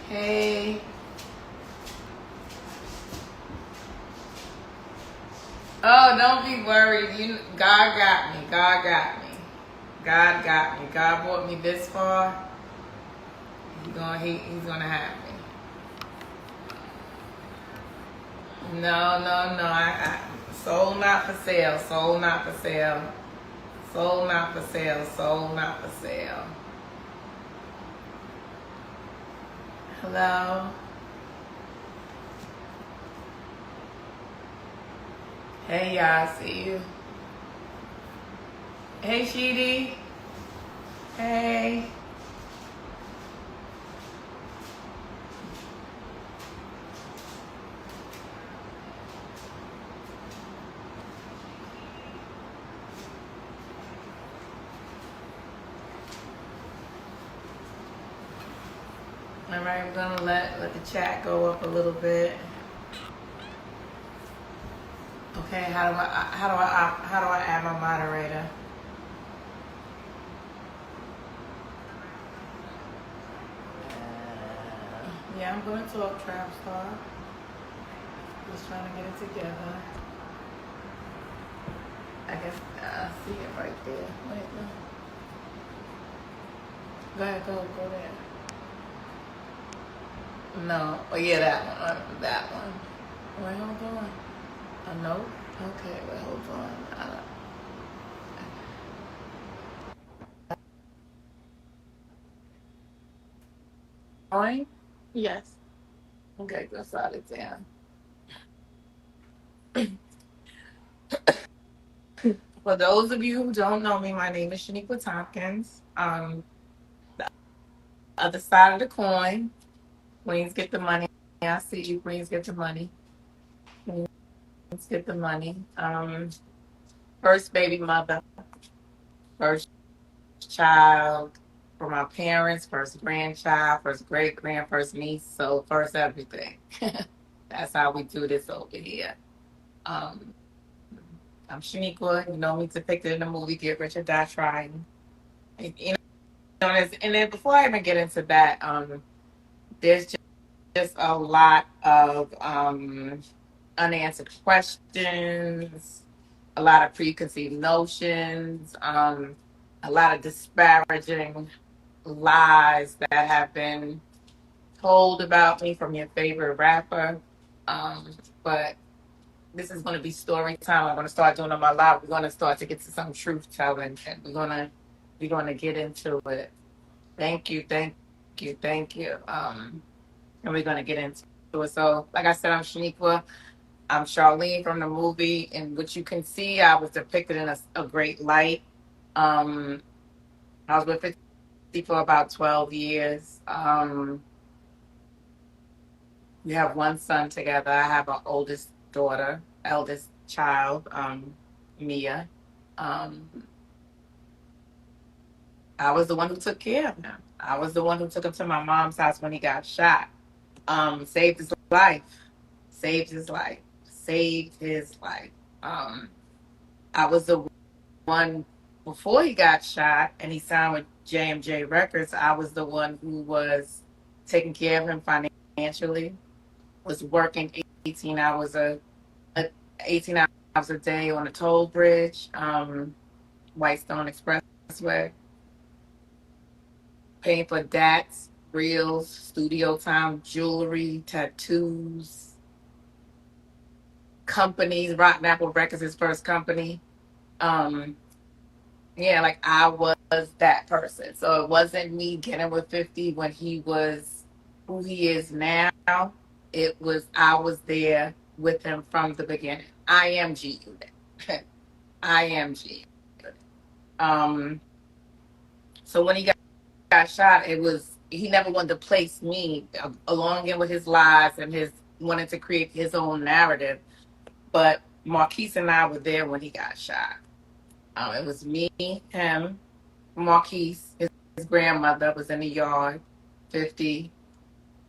Hey. Oh, don't be worried. God got me. God got me. God got me. God brought me this far. He's gonna have me. No, no, no. Soul not for sale. Soul not for sale. Soul not for sale. Soul not for sale. Hello. Hey, y'all. See you. Hey, Sheedy. Hey. All right, I'm gonna let the chat go up a little bit. Okay, how do I add my moderator? Yeah, I'm going to talk trap star. Just trying to get it together. I guess I see it right there. Wait, no. Go ahead, go there. No, oh yeah, that one, that one. Wait, hold on. A note? Okay, wait, hold on. Going? Yes. Okay, go start it down. For those of you who don't know me, my name is Shaniqua Tompkins. The other side of the coin, Queens get the money. I see you, Queens get the money. Queens get the money. First baby mother, first child for my parents, first grandchild, first great grand, first niece, so first everything. That's how we do this over here. Um, I'm Shaniqua. You know me depicted in the movie Get Rich or Die Trying. You know, and then before I even get into that, there's just a lot of unanswered questions, a lot of preconceived notions, a lot of disparaging lies that have been told about me from your favorite rapper. But this is going to be story time. I'm going to start doing on my live. We're going to start to get to some truth telling, and we're going to get into it. Thank you, thank you, thank you. And we're going to get into it. So, like I said, I'm Shaniqua. I'm Charlene from the movie, and what you can see, I was depicted in a great light. Um, I was with 50 for about 12 years. We have one son together. I have an oldest daughter, eldest child, Mia. Um, I was the one who took care of him. I was the one who took him to my mom's house when he got shot. Saved his life. Saved his life. Saved his life. Um, I was the one before he got shot and he signed with JMJ Records. I was the one who was taking care of him financially, was working 18 hours a 18 hours a day on the toll bridge, Whitestone Expressway, paying for DATs, reels, studio time, jewelry, tattoos, companies. Rotten Apple Records, his first company. Um, yeah, like I was that person. So it wasn't me getting with 50 when he was who he is now. It was I was there with him from the beginning. I am G Unit. I am G Unit. Um, so when he got shot, it was he never wanted to place me along in with his lies and his wanted to create his own narrative. But Marquise and I were there when he got shot. It was me, him, Marquise, his grandmother was in the yard, 50,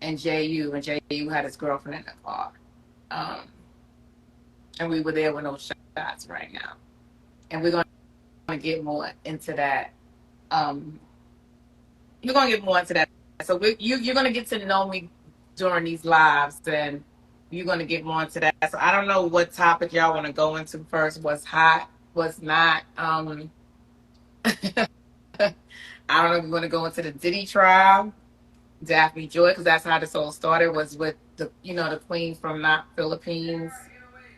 and JU, and JU had his girlfriend in the car. Um, and we were there with no shots right now. And we're going to get more into that. We're going to get more into that So you're gonna get to know me during these lives, and you're gonna get more into that. So I don't know what topic y'all want to go into first. What's hot? What's not? I don't know if we want to go into the Diddy trial, Daphne Joy, because that's how this all started. Was with the queen from not Philippines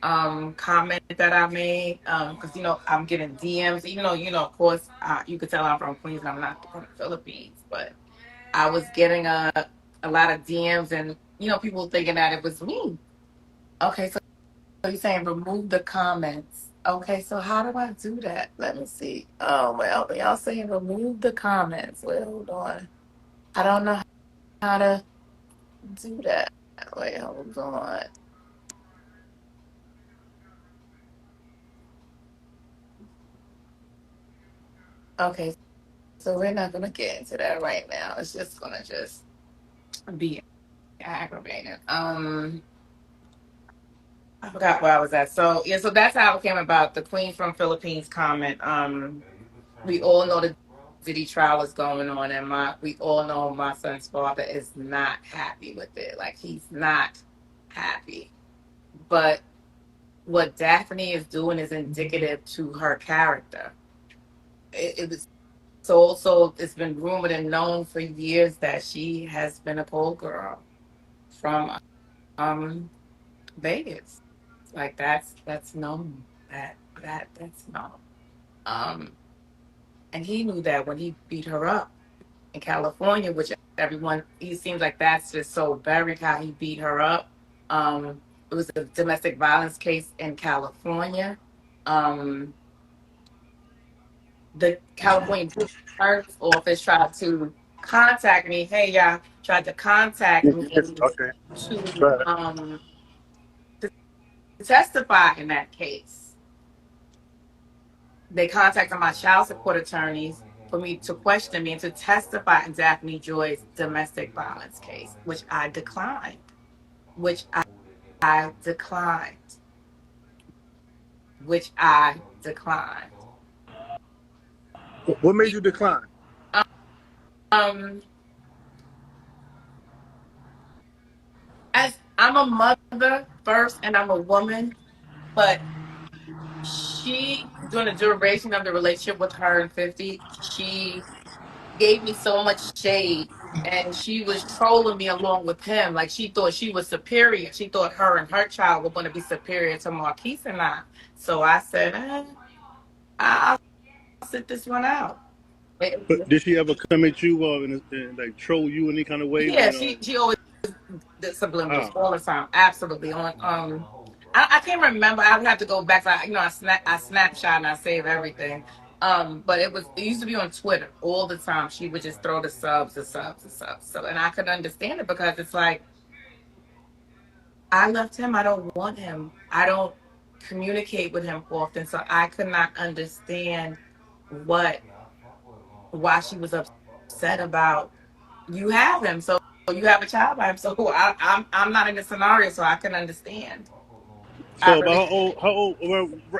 comment that I made, because I'm getting DMs, even though of course you could tell I'm from Queens and I'm not from the Philippines, but I was getting a lot of DMs and people thinking that it was me. Okay, so you're saying remove the comments. Okay, so how do I do that? Let me see. Oh well, y'all saying remove the comments. Well, hold on. I don't know how to do that. Wait, hold on. Okay, so we're not gonna get into that right now. It's just gonna be aggravating. I forgot where I was at. So yeah, so that's how it came about. The Queen from Philippines comment. We all know the Diddy trial is going on, and we all know my son's father is not happy with it. Like he's not happy. But what Daphne is doing is indicative to her character. It was so it's been rumored and known for years that she has been a pole girl from um Vegas. Like that's known. That's known. Um and he knew that when he beat her up in California, which he seems like that's just so buried how he beat her up. It was a domestic violence case in California. Um the California Clerk's office tried to contact me. Hey, y'all tried to contact me Okay. to Right. testify in that case. They contacted my child support attorneys for me to question me and to testify in Daphne Joy's domestic violence case, which I declined. Which I declined. Which I declined. What made you decline? Um, as I'm a mother first, and I'm a woman, but during the duration of the relationship with her and 50, she gave me so much shade and she was trolling me along with him. Like she thought she was superior. She thought her and her child were going to be superior to Marquise and I. So I said, I'll sit this one out. But did she ever come at you and like troll you in any kind of way Yeah, when she always did subliminals ah all the time. Absolutely. I can't remember. I would have to go back. I snapshot and I save everything. But it used to be on Twitter all the time. She would just throw the subs, the subs, the subs. So and I could understand it because it's like I left him. I don't want him. I don't communicate with him often. So I could not understand what why she was upset about you have him. So you have a child by him. So I'm not in the scenario, so I can understand. I so about really how old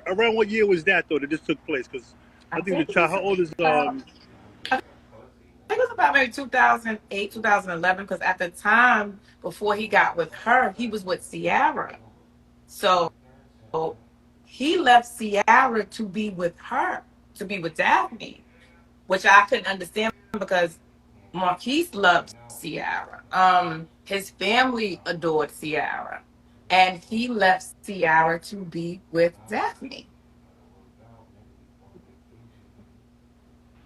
around what year was that though that this took place? Because I I think the think it child was how old is about I think it was about maybe 2008, 2011, because at the time before he got with her, he was with Ciara. So he left Ciara to be with her, to be with Daphne, which I couldn't understand because Marquise loved Ciara. His family adored Ciara. And he left Ciara to be with Daphne.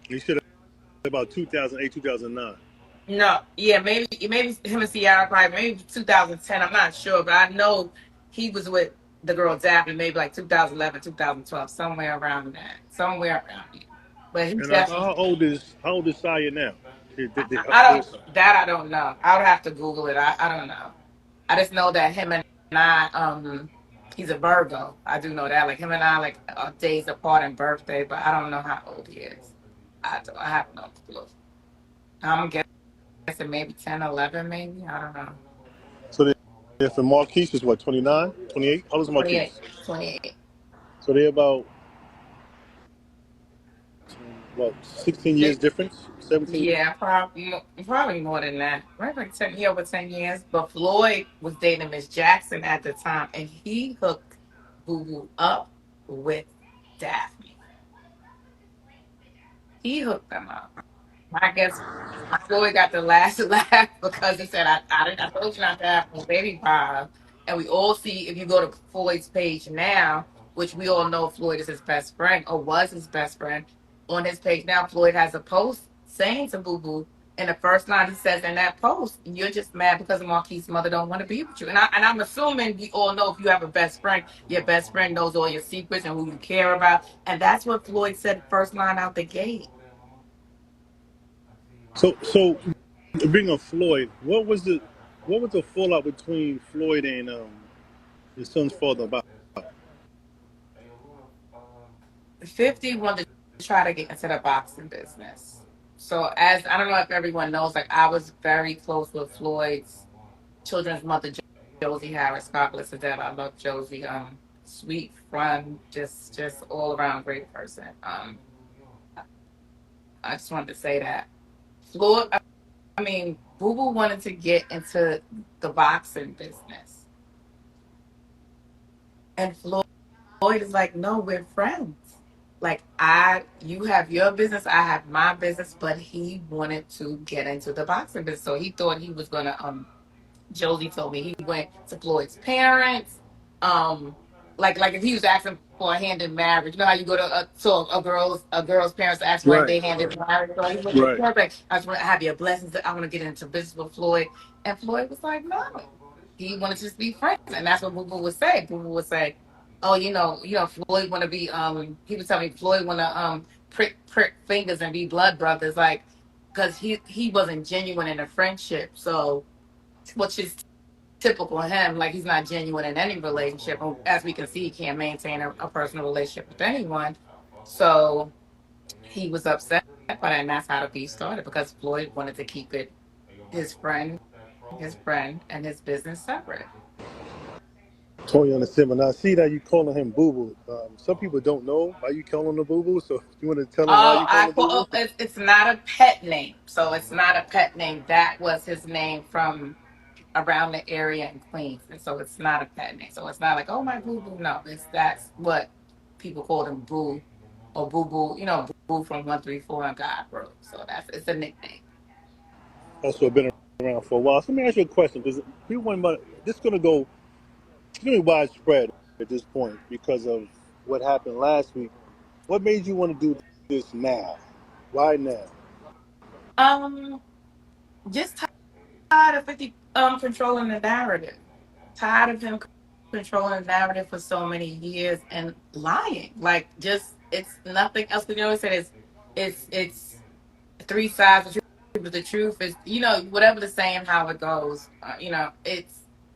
you said about 2008 2009. No, yeah, maybe him and Ciara probably maybe 2010. I'm not sure, but I know he was with the girl Daphne maybe like 2011, 2012, somewhere around that, somewhere around here. But he And definitely, how old is Saya now? I What is don't that I don't know. I would have to Google it. I don't know. I just know that him and I, he's a Virgo. I do know that. Like him and I, like are days apart in birthday, but I don't know how old he is. I have no clue. I'm guessing maybe 10, 11, maybe. I don't know. so if Marquise is what 29, 28? How old is 28, Marquise? 28. So they're about Well, 16 years They, difference, 17 years. yeah, probably more than that. Right, like 10, over 10 years. But Floyd was dating Miss Jackson at the time, and he hooked Boo Boo up with Daphne. He hooked them up. I guess Floyd got the last laugh because he said, I told you not to have no baby pie. And we all see, if you go to Floyd's page now, which we all know Floyd is his best friend or was his best friend, on his page now, Floyd has a post saying to Boo Boo, and the first line he says in that post, you're just mad because Marquis' mother don't want to be with you. And I'm assuming we all know if you have a best friend, your best friend knows all your secrets and who you care about. And that's what Floyd said first line out the gate. So being a Floyd, what was the fallout between Floyd and his son's father about? 50 wanted to try to get into the boxing business. So as I don't know if everyone knows, like I was very close with Floyd's children's mother, Josie Harris. God bless her dead. I love Josie. Sweet friend, just all around great person. I just wanted to say that Floyd. I mean, Boo Boo wanted to get into the boxing business, and Floyd is like, no, we're friends. Like you have your business, I have my business, but he wanted to get into the boxing business, so he thought he was gonna Josie told me he went to Floyd's parents. Um, like if he was asking for a hand in marriage, you know how you go to a girl's parents to ask for Right, their hand in marriage. So he went to right. Floyd, like, I just want to have your blessings. I want to get into business with Floyd, and Floyd was like, no, he wanted to just be friends, and that's what Boo Boo would say. Boo Boo would say, oh, Floyd want to be. He would tell me Floyd want to prick fingers and be blood brothers, like because he wasn't genuine in a friendship, so which is typical of him. Like he's not genuine in any relationship. As we can see, he can't maintain a personal relationship with anyone. So he was upset by that, and that's how the beef started because Floyd wanted to keep it his friend, and his business separate. Totally understand. But now I see that you calling him Boo Boo. Some people don't know why you calling him Boo Boo. So you want to tell them why Oh, you calling him Boo oh, Boo? it's not a pet name. So it's not a pet name. That was his name from around the area in Queens, and so it's not a pet name. So it's not like, oh, my Boo Boo. No, that's what people call him, Boo or Boo Boo. Boo from 134 and God Road. So it's a nickname. Also been around for a while. So let me ask you a question because people want this is going to go extremely widespread at this point because of what happened last week. What made you want to do this now? Why now? Um, just tired of 50 controlling the narrative. Tired of him controlling the narrative for so many years and lying. Like just it's nothing else. You know, I said it's three sides of the truth. But the truth is, whatever the saying, how it goes,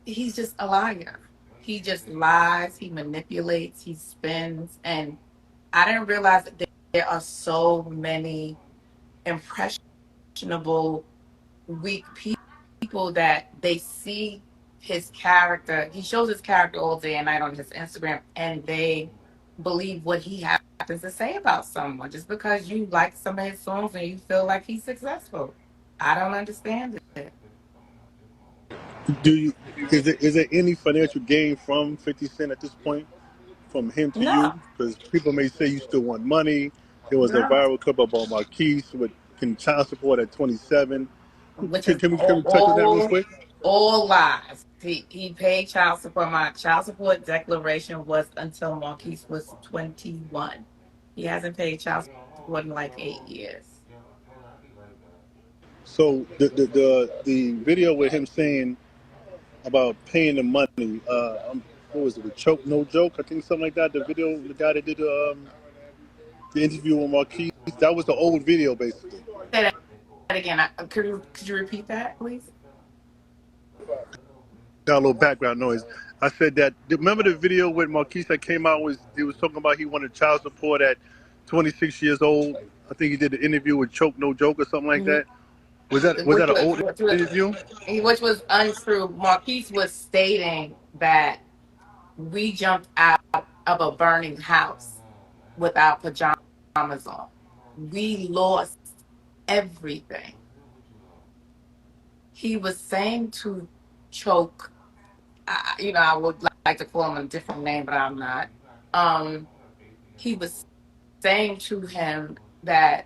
he's just a liar. He just lies. He manipulates. He spins. And I didn't realize that there are so many impressionable, weak people that they see his character. He shows his character all day and night on his Instagram, and they believe what he happens to say about someone just because you like some of his songs and you feel like he's successful. I don't understand it. Do you is there any financial gain from 50 Cent at this point from him to No, you? Because people may say you still want money. There was a no, viral clip about Marquise with child support at 27. which Can, is can we touch on that real quick? all lies. He paid child support. My child support declaration was until Marquise was 21. He hasn't paid child support in like 8 years. So the video with him saying about paying the money. What was it? With Choke No Joke, I think something like that. The video, the guy that did the interview with Marquise, that was the old video basically. Say that again. Could you repeat that, please? Got a little background noise. I said that. Remember the video with Marquise that came out was he was talking about he wanted child support at 26 years old. I think he did the interview with Choke No Joke or something like Mhm. that. Was that an old interview? Which was untrue. Marquise was stating that we jumped out of a burning house without pajamas on. we lost everything. He was saying to choke. I would like to call him a different name, but I'm not. Um, he was saying to him that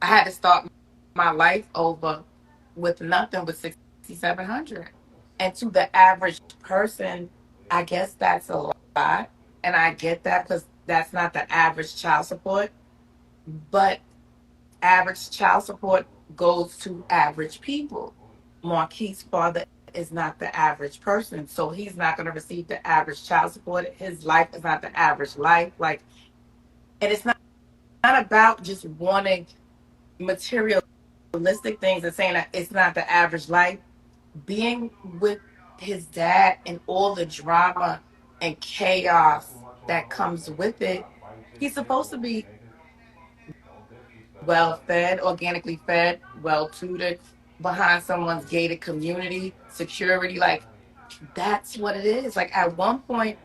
I had to start my life over with nothing but 6,700. And to the average person, I guess that's a lot. And I get that because that's not the average child support. But average child support goes to average people. Marquis' father is not the average person, so he's not going to receive the average child support. His life is not the average life. Like, and it's not about just wanting materialistic things and saying that it's not the average life. Being with his dad and all the drama and chaos that comes with it, he's supposed to be well fed, organically fed, well tutored, behind someone's gated community, security. Like, that's what it is. Like, at one point,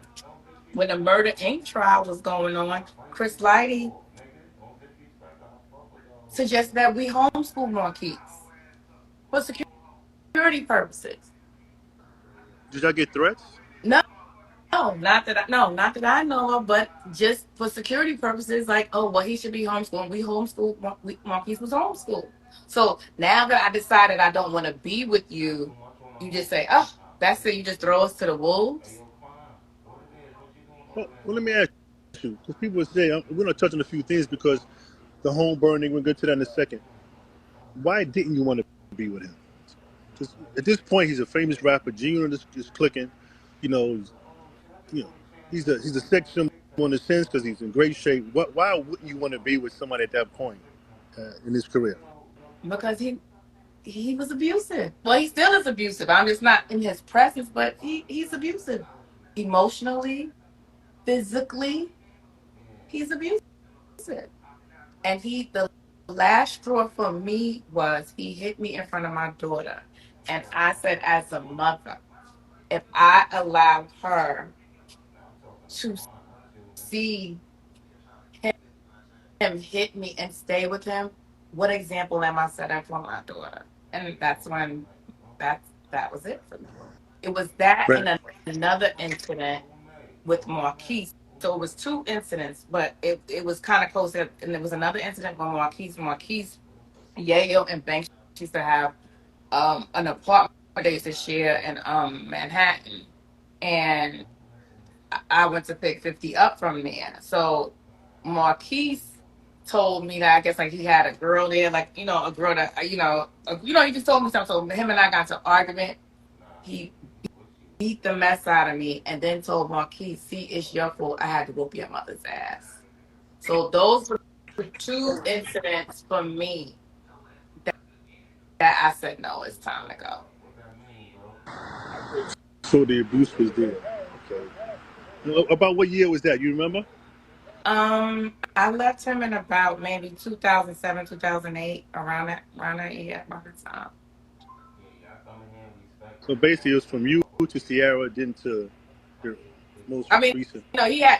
when the Murder Inc. trial was going on, Chris Lighty suggested that we homeschool Marquise for security purposes. Did y'all get threats? No, not that I know of, but just for security purposes, like, oh, well, he should be homeschooled. We homeschooled. Marquise was homeschooled. So now that I decided I don't want to be with you, you just say, oh, that's it. You just throw us to the wolves. Well, let me ask you, because people would say we're going to touch on a few things because the home burning. We'll get to that in a second. Why didn't you want to be with him? Just at this point, he's a famous rapper. Gino is clicking. You know, you know, he's a sex symbol in a sense because he's in great shape. Why wouldn't you want to be with somebody at that point in his career? Because he was abusive. Well, he still is abusive. I'm just not in his presence, but he's abusive. Emotionally, physically, he's abusive. And the last straw for me was he hit me in front of my daughter. And I said, as a mother, if I allow her to see him hit me and stay with him, what example am I setting for my daughter? And that was it for me. It was that Right. and another incident with Marquise. So it was two incidents, but it was kind of close. And there was another incident with Marquise, Yale, and Banks used to have an apartment they used to share in Manhattan. And I went to pick 50 up from there. So Marquise told me that I guess like he had a girl there, like, a girl that, he just told me something. So him and I got into an argument. He beat the mess out of me and then told Marquise, see, it's your fault. I had to whoop your mother's ass. So those were two incidents for me that I said, no, it's time to go. So the abuse was there. Okay. About what year was that? You remember? I left him in about maybe 2007, 2008, around that year, about the time. So basically, it was from you to Sierra, then to your most I mean, recent.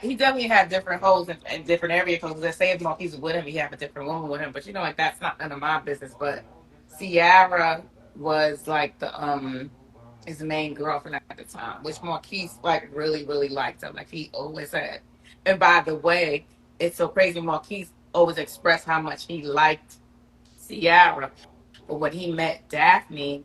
he definitely had different holes in different areas. Because let's say if Marquise was with him, he had a different woman with him. But like that's not none of my business. But Sierra was like the his main girlfriend at the time, which Marquise like really really liked her. Like he always had. And by the way, it's so crazy. Marquise always expressed how much he liked Sierra. But when he met Daphne,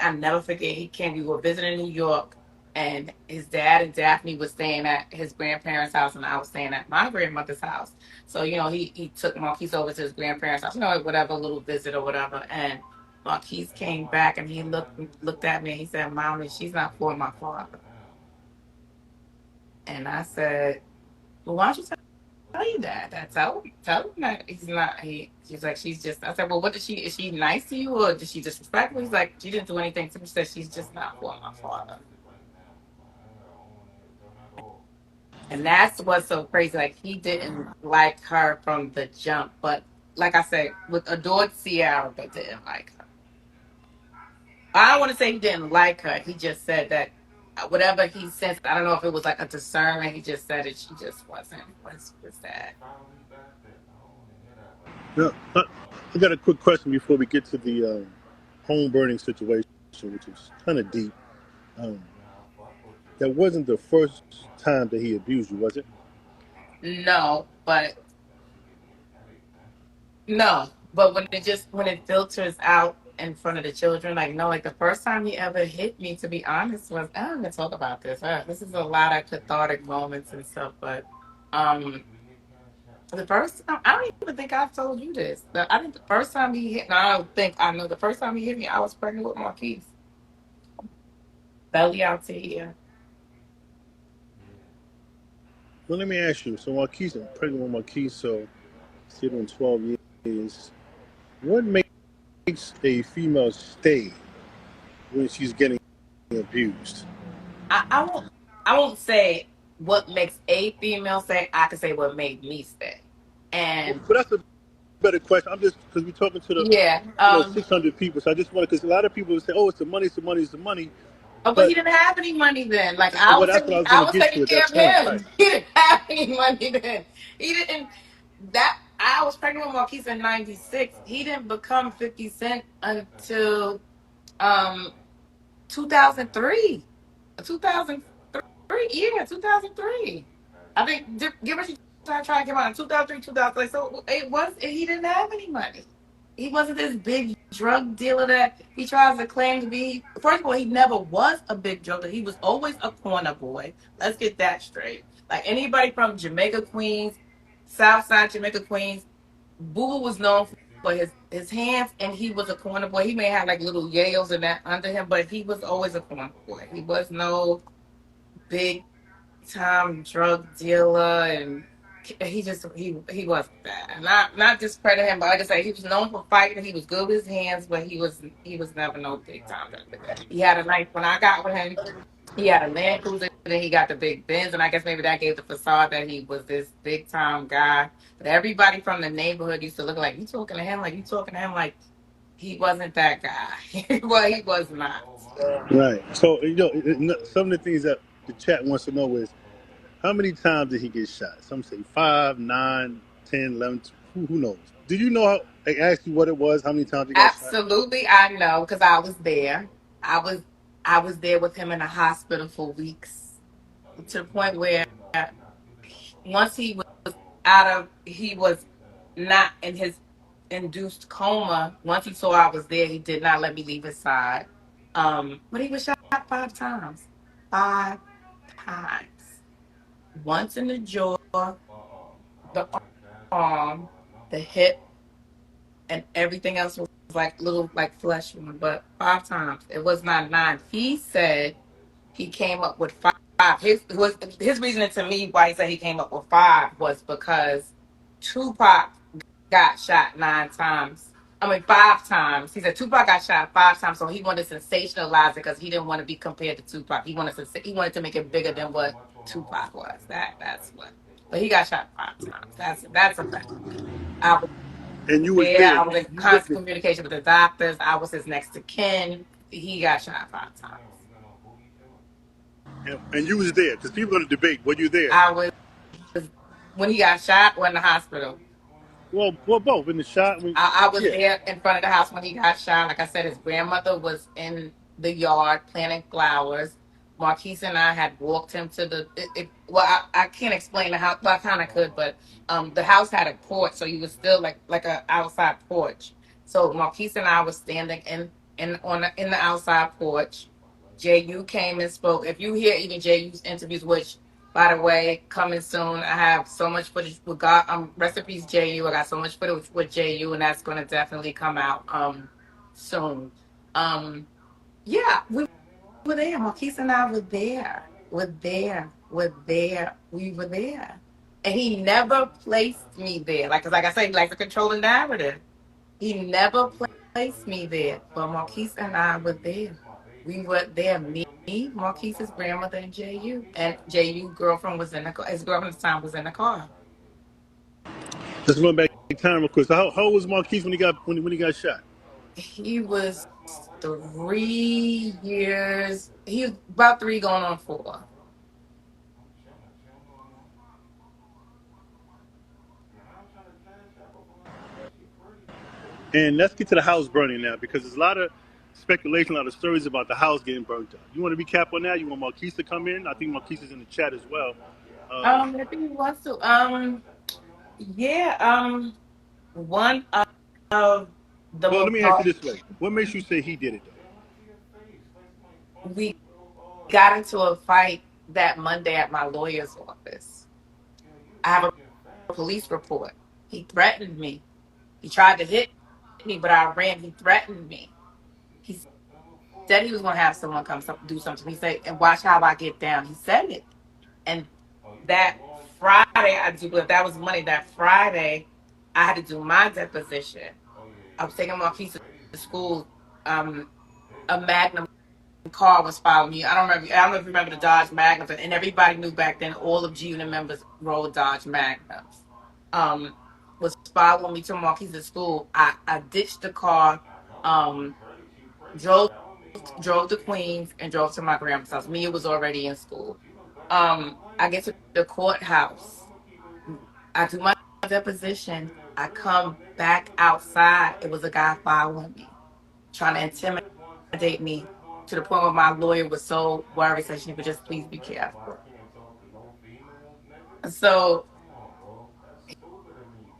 I never forget. We were visiting New York, and his dad and Daphne was staying at his grandparents' house, and I was staying at my grandmother's house. So he took Marquise over to his grandparents' house, whatever little visit or whatever. And Marquise came back, and he looked at me, and he said, "Mommy, she's not for my father." And I said, "Well, why don't you tell you that? Tell him that he's not." She's like, she's just. I said, well, what is she nice to you or did she disrespect me? He's like, she didn't do anything to me. She said she's just not for my father. And that's what's so crazy. Like he didn't like her from the jump, but like I said, with adored Sierra, but didn't like her. I don't want to say he didn't like her. He just said that whatever he sensed, I don't know if it was like a discernment. He just said it. She just wasn't. Was that? Now, I got a quick question before we get to the home burning situation, which is kind of deep. Um, that wasn't the first time that he abused you, was it? No, but no, but when it filters out in front of the children, like no, like the first time he ever hit me, to be honest, was I'm gonna talk about this. This is a lot of cathartic moments and stuff, but um, the first time I don't even think I've told you this. I think the first time he hit, no, I don't think I know. The first time he hit me, I was pregnant with Marquise, belly out to here. Well, let me ask you. So Marquise, I'm pregnant with Marquise, so still doing 12 years. What makes a female stay when she's getting abused? I I won't say what makes a female say. I can say what made me stay, Well, and but that's a better question. I'm just because we're talking to the yeah. 600 people, so I just want to because a lot of people say, "Oh, it's the money, it's the money, it's the money," Oh, but he but didn't have any money then. Like well, that's what I was going I to was get to taking at care that of point, right? him. He didn't have any money then. He didn't. That I was pregnant with Marquise in '96. He didn't become 50 Cent until um 2003. 2003, yeah, 2003. I think give us trying to come out in 2003, 2000. So it was he didn't have any money. He wasn't this big drug dealer that he tries to claim to be. First of all, he never was a big drug dealer. He was always a corner boy. Let's get that straight. Like anybody from Jamaica, Queens, South Side Jamaica, Queens, Boo was known for his hands, and he was a corner boy. He may have like little yales and that under him, but he was always a corner boy. He was no big time drug dealer, and he wasn't that. And not discredit him, but like I say, he was known for fighting. He was good with his hands, but he was never no big time drug dealer. He had a nice when I got with him. He had a Land Cruiser, and then he got the big Benz, and I guess maybe that gave the facade that he was this big time guy. But everybody from the neighborhood used to look like you talking to him, like you talking to him, like he wasn't that guy. Well, he was not. Right. So some of the things that the chat wants to know is how many times did he get shot? Some say 5, 9, 10, 11. Who knows? Did you know how they asked you what it was? How many times he got shot? Absolutely, I know because I was there. I was I was there with him in the hospital for weeks to the point where once he was he was not in his induced coma. Once he saw I was there, he did not let me leave his side. But he was shot 5 times, 5 times. Once in the jaw, the arm, the hip, and everything else was like little like flesh wound. But 5 times, it was not nine. He said he came up with five. His reasoning to me why he said he came up with five was because Tupac got shot 9 times. I mean 5 times. He said Tupac got shot 5 times, so he wanted to sensationalize it because he didn't want to be compared to Tupac. He wanted to make it bigger than what Tupac was. That's what. But he got shot 5 times. That's a fact. I was And you was there. there. I was in You constant witnessed communication with the doctors. I was his next to kin. He got shot 5 times. it. And you was there because people going to debate. Were you there? I was when he got shot or in the hospital. Well, both in the shot. I was Yeah. there in front of the house when he got shot. Like I said, his grandmother was in the yard planting flowers. Marquise and I had walked him to well, I can't explain the house. Well, I kind of could, but the house had a porch, so you was still like a outside porch. So Marquise and I was standing in the outside porch. Ju came and spoke. If you hear even Ju's interviews, which by the way, coming soon. I have so much footage with God. Recipes JU. I got so much footage with JU, and that's going to definitely come out soon. Yeah, we were there. Marquise and I were there. We were there, and he never placed me there. Like I said, he likes to control the narrative. He never placed me there, but Marquise and I were there. We were there. Me, Marquise's grandmother, and JU. And JU girlfriend was in the car. His girlfriend at the time was in the car. Let's run back in time real quick. So how old was Marquise when he got shot? He was 3 years. He was about three going on 4. And let's get to the house burning now because there's a lot of speculation, a lot of stories about the house getting burnt down. You want to recap on that? You want Marquise to come in? I think Marquise is in the chat as well. I think he wants to. Yeah. One of the Well, let most me ask you this way: what makes you say he did it though? we got into a fight that Monday at my lawyer's office. I have a police report. He threatened me. He tried to hit me, but I ran. He threatened me. He said he was going to have someone come do something. He said, and watch how I get down. He said it. And that Friday, I do believe that was Monday. That Friday, I had to do my deposition. I was taking my piece to school. A Magnum car was following me. I don't know if you remember the Dodge Magnums, and everybody knew back then all of G Unit members rode Dodge Magnums. Was following me to Marquise's school. I ditched the car, um, drove drove to Queens and drove to my grandma's house. Mia was already in school. I get to the courthouse. I do my deposition. I come back outside. It was a guy following me, trying to intimidate me to the point where my lawyer was so worried, said she would just please be careful. So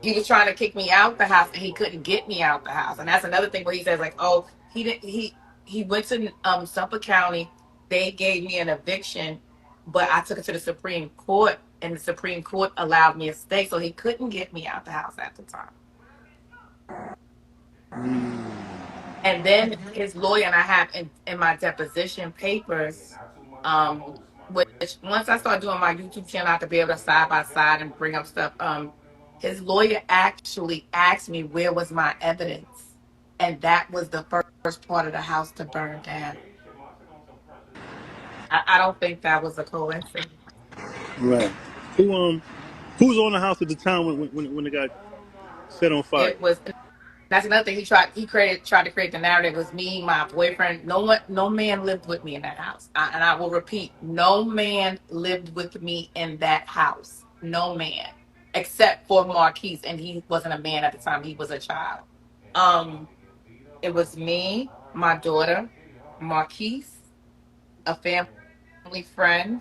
he was trying to kick me out the house and he couldn't get me out the house. And that's another thing where he says, like, oh, he didn't he went to Suffolk County, they gave me an eviction, but I took it to the Supreme Court and the Supreme Court allowed me to stay. So he couldn't get me out the house at the time. And then his lawyer and I have in my deposition papers, which once I start doing my YouTube channel, I have to be able to side by side and bring up stuff. His lawyer actually asked me where was my evidence, and that was the first part of the house to burn down. I don't think that was a coincidence. Right. Who who's on the house at the time when it got set on fire? It was. That's another thing. Tried to create the narrative. It was me, my boyfriend. No man lived with me in that house. And I will repeat, no man lived with me in that house. No man, except for Marquise, and he wasn't a man at the time. He was a child. Um, it was me, my daughter, Marquise, a family friend,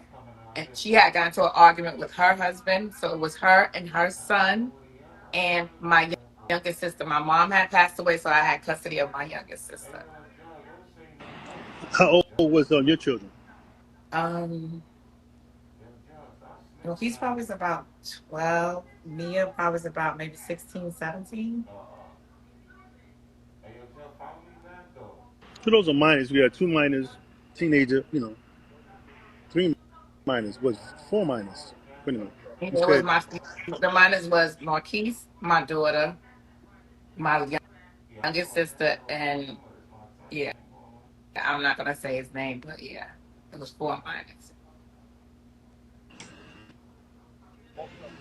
and she had gotten into an argument with her husband. So it was her and her son and my youngest sister. My mom had passed away, so I had custody of my youngest sister. How old was your children? Um, well, he's probably about 12. Mia probably was about maybe 16, 17. So those are minors. We had two minors, teenager. Three minors was four minors. Wait a minute. It You was said the minors was Marquise, my daughter, my youngest sister, and yeah, I'm not gonna say his name, but yeah, it was four minors.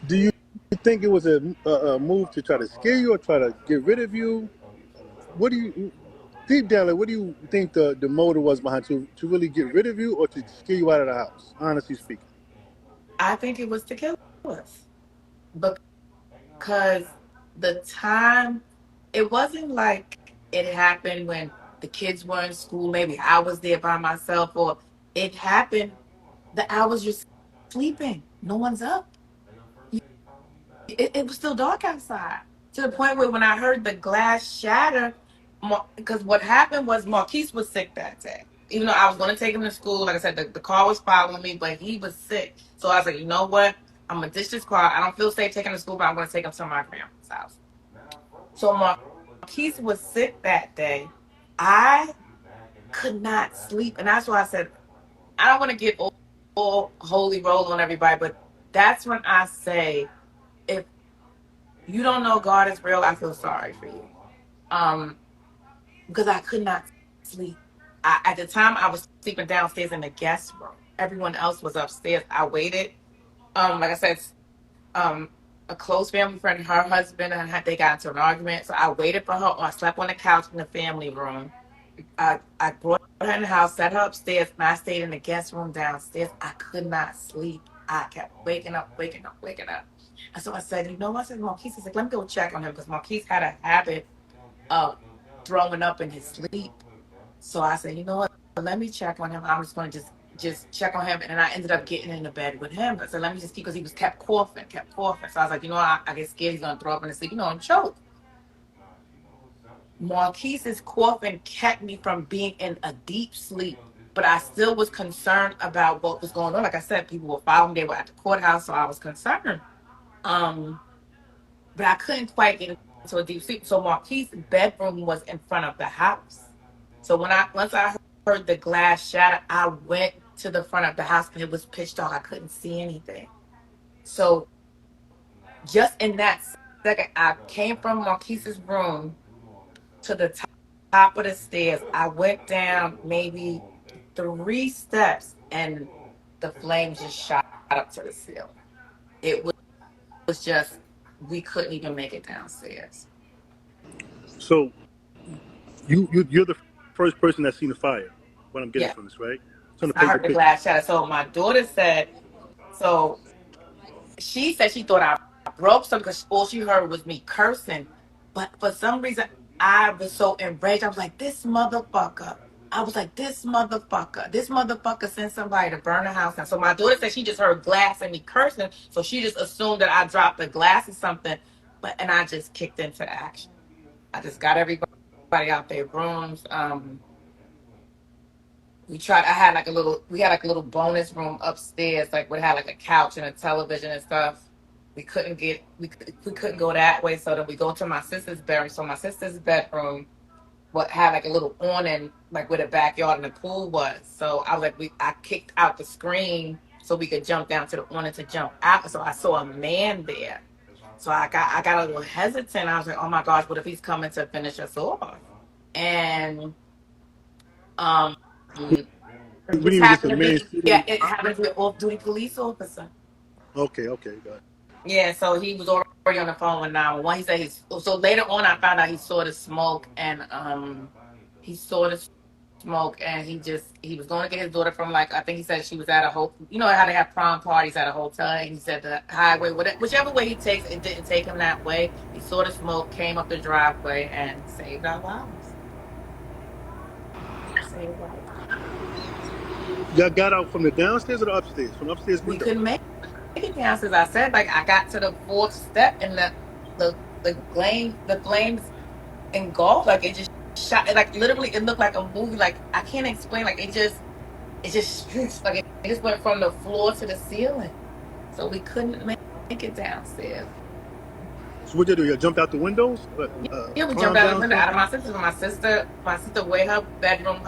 do you think it was a move to try to scare you or try to get rid of you? What do you deep down, like, what do you think the motive was behind to really get rid of you or to scare you out of the house? Honestly speaking. I think it was to kill us because the time it wasn't like it happened when the kids were in school. Maybe I was there by myself, or it happened the hours you're sleeping. No one's up. It was still dark outside to the point where when I heard the glass shatter, because what happened was Marquise was sick that day. Even though I was going to take him to school, like I said, the car was following me, but he was sick. So I was like, you know what? I'm going to ditch this car. I don't feel safe taking him to school, but I'm going to take him to my grandma's house. So Marquise was sick that day. I could not sleep. And that's why I said, I don't want to get all holy roll on everybody, but that's when I say, if you don't know God is real, I feel sorry for you. Um, because I could not sleep. At the time, I was sleeping downstairs in the guest room. Everyone else was upstairs. I waited. Like I said, um, a close family friend, her husband, and they got into an argument. So I waited for her, or I slept on the couch in the family room. I brought her in the house, set her upstairs, and I stayed in the guest room downstairs. I could not sleep. I kept waking up, waking up. And so I said, you know what? I said, Marquise, I said, let me go check on him because Marquise had a habit uh, throwing up in his sleep. So I said, you know what? Let me check on him. I'm just going to just check on him. And I ended up getting into bed with him. I said, let me just keep, because he was kept coughing, kept coughing. So I was like, you know what? I get scared he's going to throw up in his sleep, and choke. Marquise's coughing kept me from being in a deep sleep, but I still was concerned about what was going on. Like I said, people were following. They were at the courthouse, so I was concerned. Um, but I couldn't quite get into a deep sleep. So Marquise's bedroom was in front of the house. So once I heard the glass shatter, I went to the front of the house and it was pitch dark. I couldn't see anything. So just in that second, I came from Marquise's room to the top of the stairs. I went down maybe 3 steps and the flames just shot up to the ceiling. It was just, we couldn't even make it downstairs. So you're the first person that's seen the fire. What I'm getting Yeah, from this, right? It's on the I paper heard the picture. glass shatter. So my daughter said, so she said she thought I broke something because all she heard was me cursing. But for some reason, I was so enraged. I was like, this motherfucker. I was like, this motherfucker. This motherfucker sent somebody to burn the house down. So my daughter said she just heard glass and me cursing. So she just assumed that I dropped the glass or something. And I just kicked into action. I just got everybody out their rooms. We had like a little bonus room upstairs, like we had like a couch and a television and stuff. We couldn't go that way, so then we go to my sister's bedroom. So my sister's bedroom what had like a little awning, like where the backyard and the pool was. So I kicked out the screen so we could jump down to the awning to jump out. So I saw a man there. So I got a little hesitant. I was like, oh my gosh, what if he's coming to finish us off? And um We this didn't just a happened to man be, sitting. yeah, it happened to be an off-duty police officer. Okay, okay, got it. Yeah, so he was already on the phone with 911. He said so later on I found out he saw the smoke and he saw the smoke and he was going to get his daughter from, like, I think he said she was at a hotel. You know how they have prom parties at a hotel, and he said the highway, whichever way he takes, it didn't take him that way. He saw the smoke, came up the driveway and saved our lives. Saved our lives. Y'all got out from the downstairs or the upstairs? From the upstairs We window. couldn't make it down, as I said, like I got to the fourth step and the flames engulfed, like it just shot, like literally it looked like a movie, like I can't explain, like it just like it just went from the floor to the ceiling, so we couldn't make it downstairs. So what did you do? Y'all jumped out the windows? Yeah, we jumped Climb out the down window out of something? my sister way her bedroom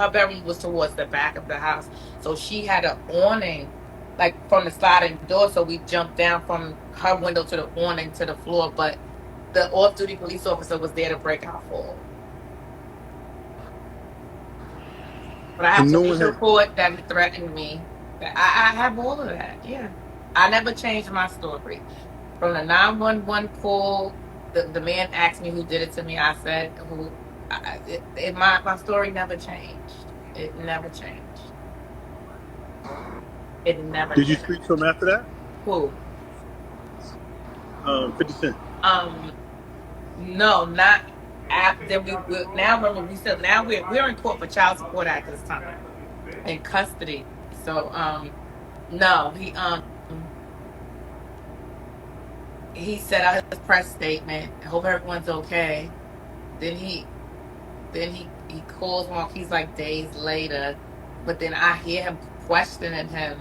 was towards the back of the house, so she had an awning like from the sliding door, so we jumped down from her window to the awning to the floor, but the off-duty police officer was there to break our fall. But I have And no one police had. report that he threatened me. I have all of that. Yeah, I never changed my story. From the 911 call, the man asked me who did it to me. I said who. My story never changed. It never changed. It never Did you changed. speak to him after that? Who? 50 Cent. Um, no, not after now. Remember, we still now we're in court for child support at this time, in custody. So no, he set out his press statement. I hope everyone's okay. Then he calls Marquise like days later, but then I hear him questioning him,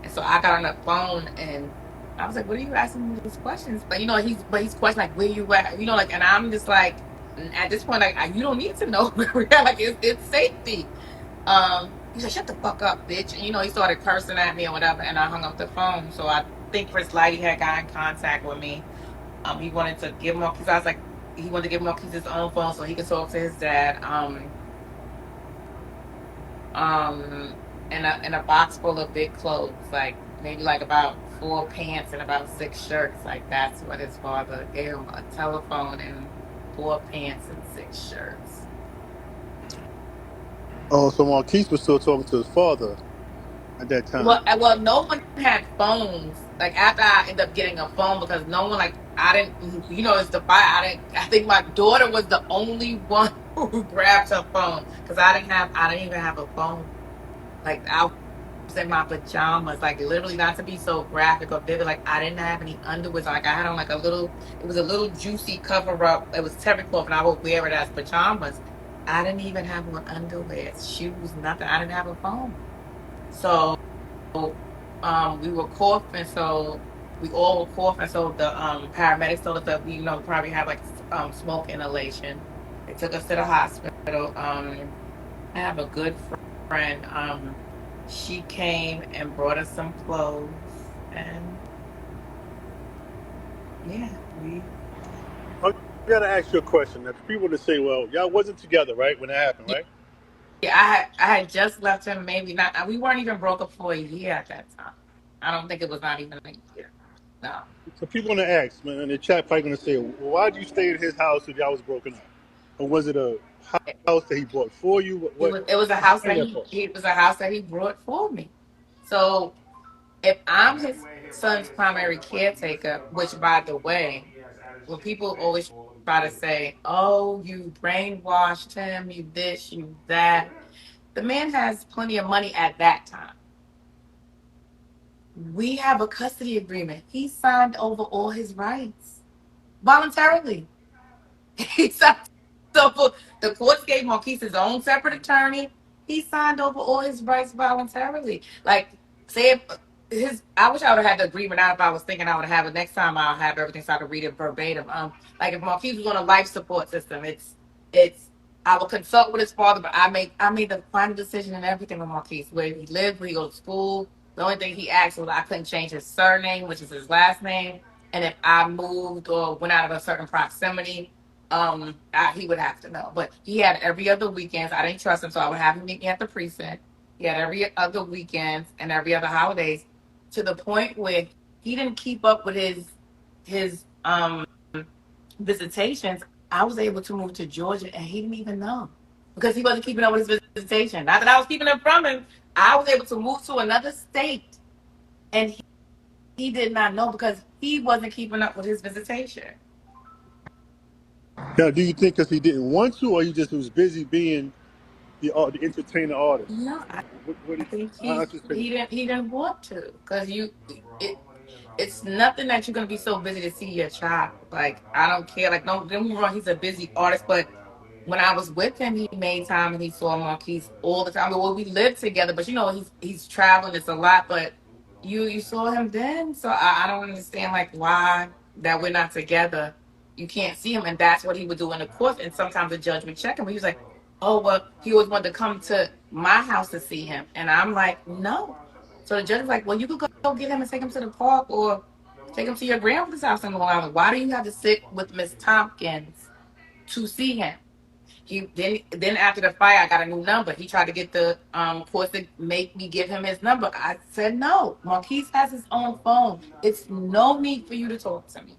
and so I got on the phone and I was like, "What are you asking me these questions?" But he's questioning like, "Where you at?" Like, and I'm just like, at this point, like, you don't need to know where we're at. Like, it's safety. He said, "Shut the fuck up, bitch," and he started cursing at me or whatever, and I hung up the phone. So I think Chris Lighty had got in contact with me. He wanted to give Marquise. I was like, he wanted to give Marquise his own phone so he could talk to his dad. Um, and a box full of big clothes, like maybe like about 4 pants and about 6 shirts. Like that's what his father gave him, a telephone and 4 pants and 6 shirts. Oh, so Marquise was still talking to his father at that time. Well, no one had phones like after I ended up getting a phone because no one like I didn't it's the fire. I think my daughter was the only one who grabbed her phone because I didn't even have a phone. Like I was in my pajamas, like literally not to be so graphic or vivid. Like I didn't have any underwear. So, like I had on like it was a little juicy cover up. It was terry cloth and I would wear it as pajamas. I didn't even have on underwear, shoes, nothing. I didn't have a phone. So we were coughing, so we all were coughing. So the paramedics told us that we, probably have like smoke inhalation. They took us to the hospital. I have a good friend. She came and brought us some clothes, and yeah, we. I gotta ask you a question. Now, people to say, well, y'all wasn't together, right, when that happened, Yeah, right? I had just left him. Maybe not. We weren't even broke up for a year at that time. I don't think it was not even a year. No. So people gonna ask, man, and the chat probably gonna say, well, why did you stay at his house if y'all was broken up? Or was it a house that he bought for you? It was a house Explain that that part. it was a house that he brought for me. So if I'm his son's primary caretaker, which by the way, when people always try to say, "Oh, you brainwashed him, you this, you that," the man has plenty of money at that time. We have a custody agreement. He signed over all his rights voluntarily. He signed over. The courts gave Marquise his own separate attorney. He signed over all his rights voluntarily. Like, say if I wish I would have had the agreement out if I was thinking I would have it. Next time I'll have everything so I can read it verbatim. Like if Marquise was on a life support system, it's I will consult with his father, but I made the final decision and everything with Marquise, where he lived, where he goes to school. The only thing he asked was I couldn't change his surname, which is his last name, and if I moved or went out of a certain proximity, he would have to know. But he had every other weekends. I didn't trust him, so I would have him meet me at the precinct. He had every other weekends and every other holidays, to the point where he didn't keep up with his visitations. I was able to move to Georgia, and he didn't even know because he wasn't keeping up with his visitation. Not that I was keeping it from him. I was able to move to another state, and he did not know because he wasn't keeping up with his visitation. Now, do you think because he didn't want to, or he just was busy being the entertainer artist? No, What I think how's his opinion? he didn't want to because it it's nothing that you're gonna be so busy to see your child. Like I don't care. Like don't get me wrong, he's a busy artist, but when I was with him, he made time and he saw Marquise all the time. Well, we lived together, but he's traveling. It's a lot, but you saw him then, so I don't understand like why that we're not together. You can't see him, and that's what he would do in the court. And sometimes the judge would check him. He was like, "Oh, well, he always wanted to come to my house to see him," and I'm like, "No." So the judge was like, "Well, you could go get him and take him to the park, or take him to your grandmother's house in Long Island. Why do you have to sit with Miss Tompkins to see him?" He then after the fire, I got a new number. He tried to get the course to make me give him his number. I said no. Marquise has his own phone. It's no need for you to talk to me.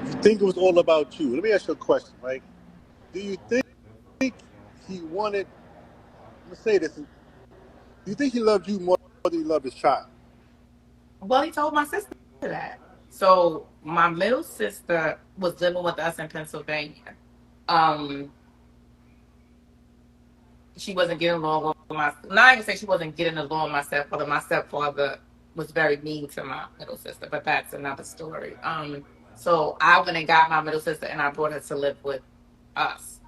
You think it was all about you? Let me ask you a question, right? Do you think he wanted? Let's say this. Do you think he loved you more than he loved his child? Well, he told my sister that. So my middle sister was living with us in Pennsylvania. Um, she wasn't getting along with my. Not even say she wasn't getting along with my stepfather. My stepfather was very mean to my middle sister, but that's another story. So I went and got my middle sister, and I brought her to live with us,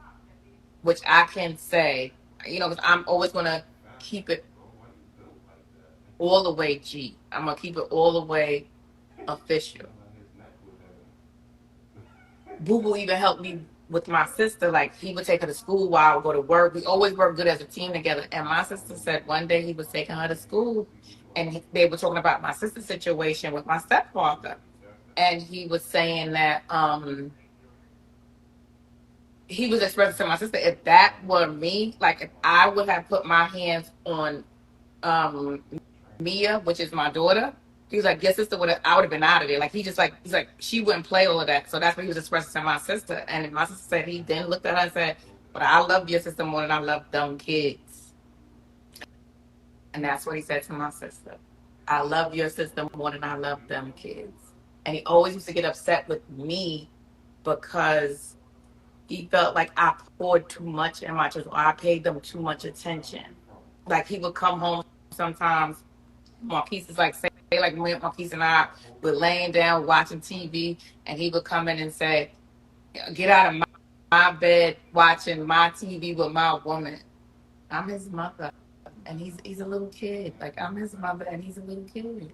which I can say, because I'm always gonna keep it all the way G. I'm gonna keep it all the way official. Boo Boo even helped me with my sister. Like he would take her to school while I would go to work. We always worked good as a team together. And my sister said one day he was taking her to school, and they were talking about my sister's situation with my stepfather. And he was saying that he was expressing to my sister, if that were me, like if I would have put my hands on um Mia, which is my daughter. He was like, your sister would have, I would have been out of there. Like he's like, she wouldn't play all of that. So that's what he was expressing to my sister. And my sister said he then looked at her and said, but I love your sister more than I love dumb kids. And that's what he said to my sister. I love your sister more than I love them kids. And he always used to get upset with me because he felt like I poured too much in my children, or I paid them too much attention. Like he would come home sometimes, Marquise is like, say, like Marquise and I were laying down watching TV, and he would come in and say, "Get out of my bed watching my TV with my woman." I'm his mother, and he's a little kid. Like I'm his mother, and he's a little kid.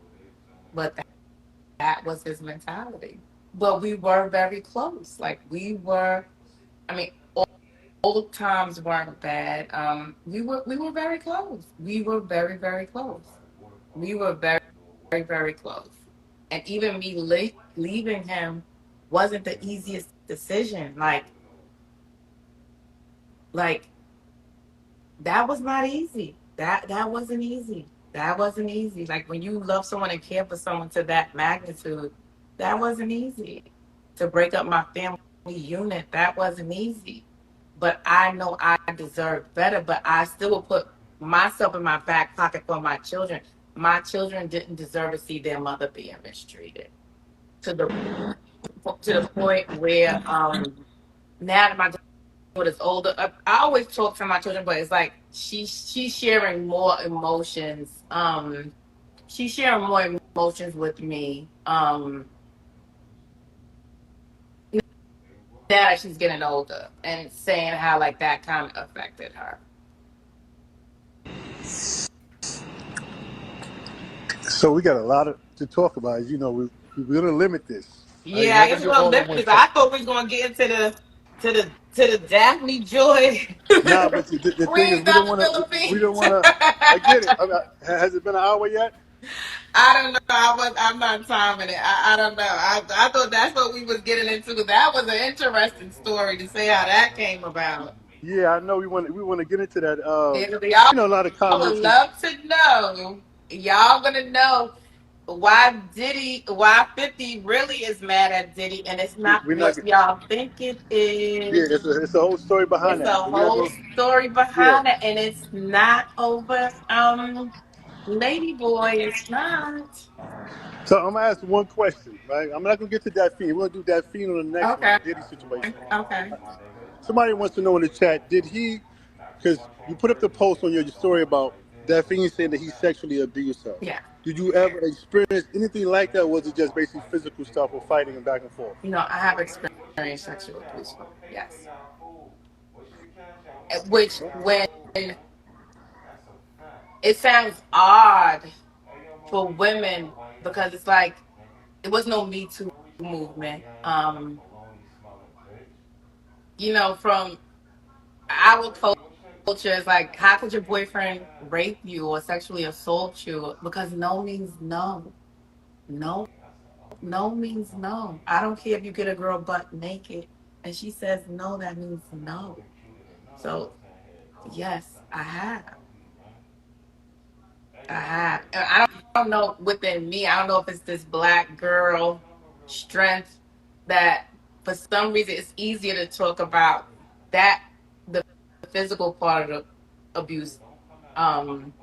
But that was his mentality. But we were very close. Like we were. I mean, old times weren't bad. We were very close. We were very very close. We were very very close. And even me leaving him wasn't the easiest decision. Like that was not easy. That wasn't easy. That wasn't easy. Like when you love someone and care for someone to that magnitude, that wasn't easy. To break up my family unit, that wasn't easy. But I know I deserve better, but I still will put myself in my back pocket for my children. My children didn't deserve to see their mother being mistreated to the point where now that my daughter's older, I always talk to my children, but it's like she's sharing more emotions. She's sharing more emotions with me. Now that she's getting older and saying how like that kind of affected her. So we got a lot to talk about. As you know, we're gonna limit this. Right? We're Yeah, I not guess gonna we're do gonna all in lift one this. shot. I thought we was gonna get into the Daphne Joy Nah, but the thing is, Queens we don't of want the to. We Philippines. don't want to. I get it. Has it been an hour yet? I don't know. I'm not timing it. I don't know. I thought that's what we was getting into. That was an interesting story to say how that came about. Yeah, I know. We want to get into that. And y'all A lot of would comments. love to know. Y'all gonna know why 50 really is mad at Diddy, and it's not We're not. what y'all think it Yeah, is. it's a whole story behind It's that. a But we gotta whole go. story Yeah. behind it, and it's not over. Lady Boy, it's not. So I'm gonna ask one question, right? I'm not gonna get to Daphne. We're gonna do Daphne on the next one, Okay, the Diddy situation. okay, Somebody wants to know in the chat, did he? Because you put up the post on your story about Daphne saying that he sexually abused her. yeah. Did you ever experience anything like that? Or was it just basically physical stuff or fighting and back and forth? I have experienced sexual abuse. Yes, which when it sounds odd for women because it's like it was no Me Too movement. From our culture, it's like, how could your boyfriend rape you or sexually assault you? Because no means no. No, no means no. I don't care if you get a girl butt naked and she says no, that means no. So, yes, I have. I have. And I don't know within me, I don't know if it's this black girl strength that for some reason it's easier to talk about that, the physical part of the abuse. Um,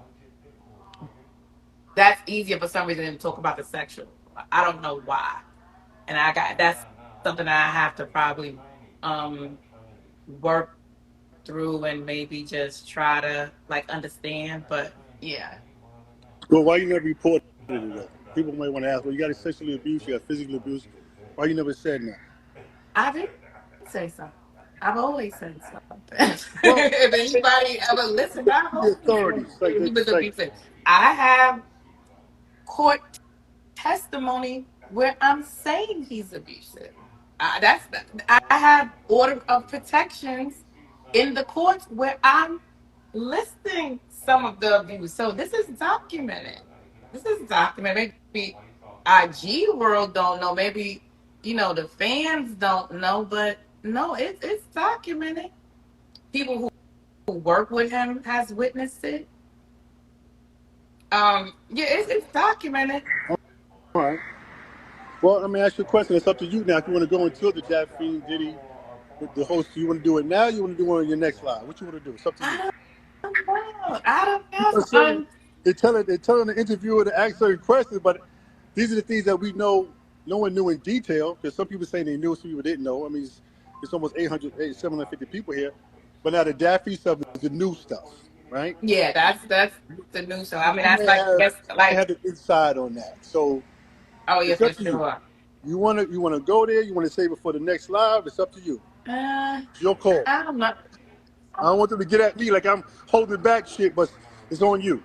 that's easier for some reason than to talk about the sexual. I don't know why. And that's something that I have to probably um work through and maybe just try to like understand. But yeah, Well, why you never reported it though? People might want to ask, well, you got sexually abused, you got physically abused. Why you never said that? I did say something. I've always said something. Well, If anybody ever listened, I've the always said authorities, he was abusive. I have court testimony where I'm saying he's abusive. I have order of protections in the courts where I'm listing some of the abuse. So this is documented. This is documented. Maybe IG world don't know. Maybe the fans don't know, but no, it's documented. People who work with him has witnessed it. Yeah, it's documented. all right. Well, let me ask you a question. It's up to you now. If you want to go into the Daphne Diddy, the host, you want to do it now? You want to do it on your next live? What you want to do? It's up to you. I don't know. I don't You want to say know. They're telling the interviewer to ask certain questions, but these are the things that we know no one knew in detail. Because some people say they knew, some people didn't know. I mean, it's almost 750 people here, but now the Daffy stuff is the new stuff, right? Yeah, that's the new show. I mean, You that's may like have guess you may like have the inside on that, so oh yeah, it's for up to you. sure. You wanna go there? You wanna save it for the next live? It's up to you. Uh, It's your call. I don't know. I don't want them to get at me like I'm holding back shit, but it's on you.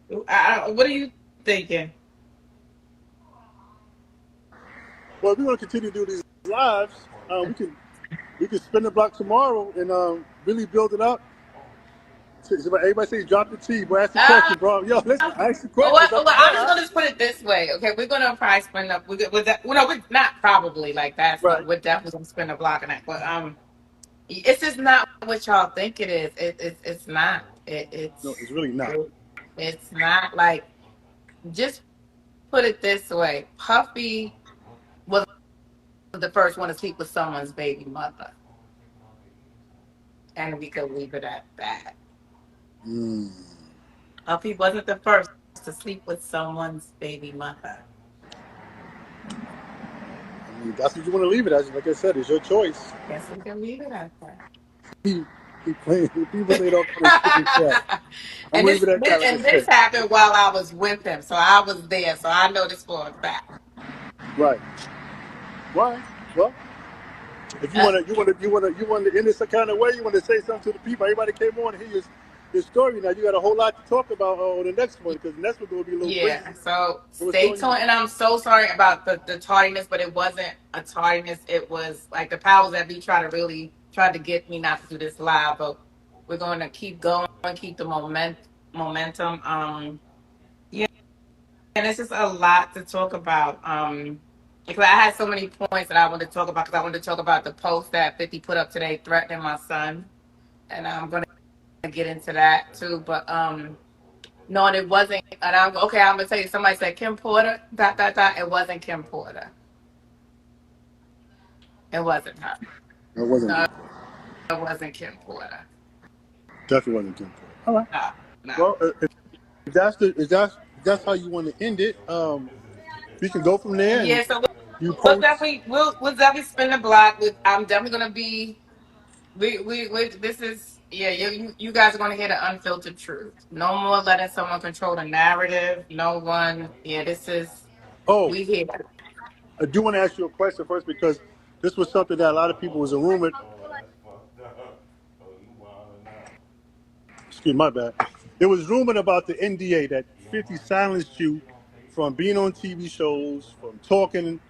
What are you thinking? Well, if we want to continue to do these lives, we can spin the block tomorrow and really build it up. Everybody say drop the T, bro. Ask the Uh, question, bro. Yo, let's ask the question. It's well, up to I'm just y'all. gonna just put it this way, okay? We're gonna probably spend up. With that, well, no, we're not probably like that's no. Right. We're definitely gonna spend a block on that, but it's just not what y'all think it is. It's not. No, it's really not. It's not like just put it this way. Puffy was the first one to sleep with someone's baby mother, and we could leave it at that. Mm. Puffy wasn't the first to sleep with someone's baby mother. I mean, that's what you want to leave it as. Like I said, it's your choice. Guess we can leave it at that. He, he playing. People say all kind of shit in the chat. I'm and gonna leave this, it at that. this Like I and this said. happened while I was with him, so I was there, so I know this for a fact. Right. Why? Well, if you Uh, wanna end this some kind of way, you want to say something to the people. Everybody came on and hear your story. Now you got a whole lot to talk about on the next one because the next one's gonna be a little crazy. yeah, so So what's stay on you? tuned. And I'm so sorry about the tardiness, but it wasn't a tardiness. It was like the powers that be try to get me not to do this live, but we're going to keep going, keep the momentum. Yeah, and it's just a lot to talk about. Because I had so many points that I wanted to talk about. Because I wanted to talk about the post that 50 put up today threatening my son, and I'm going to get into that too. But no, and it wasn't. And I'm okay. I'm gonna tell you. Somebody said Kim Porter. Dot dot dot. It wasn't Kim Porter. It wasn't her. It wasn't No, good. it wasn't Kim Porter. Definitely wasn't good. All right. No, no. Well, if that's how you want to end it, we can go from there and Yeah. So you post. we'll definitely spin the block. I'm definitely gonna be. We this is yeah. You guys are gonna hear the unfiltered truth. No more letting someone control the narrative. No one. Yeah. This is Oh, we here. I do want to ask you a question first because this was something that a lot of people was rumored. Excuse my bad. It was rumored about the NDA that 50 silenced you from being on TV shows, from talking,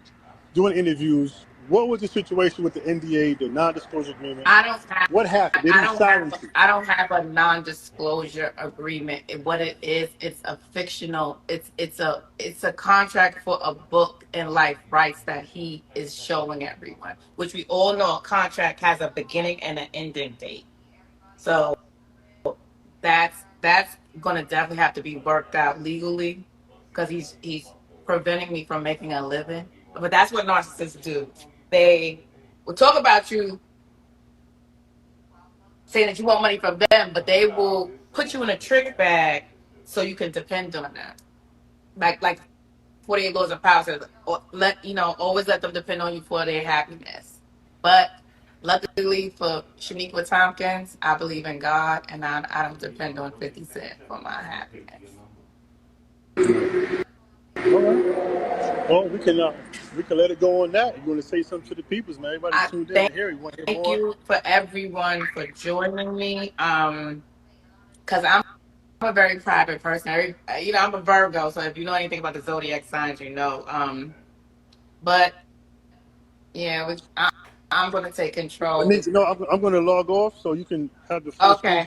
doing interviews. What was the situation with the NDA, the non-disclosure agreement? I don't have. What happened? Did he silence you? I don't have a non-disclosure agreement. What it is, it's a fictional. It's a contract for a book and life rights that he is showing everyone. Which we all know, a contract has a beginning and an ending date. So that's going to definitely have to be worked out legally because he's preventing me from making a living. But that's what narcissists do. They will talk about you saying that you want money from them, but they will put you in a trick bag so you can depend on them. Like 48 laws of power says, always let them depend on you for their happiness. But luckily for Shaniqua Tompkins, I believe in God and I don't depend on 50 Cent for my happiness. All right. Well, we can let it go on that. You want to say something to the peoples, man? Everybody's I tuned in to thank hear. You want to hear thank more? you for everyone for joining me. Because I'm a very private person. I'm a Virgo, so if you know anything about the zodiac signs, you know. But yeah, I'm going to take I control. need to know. I'm going to log off so you can have the full Okay. space.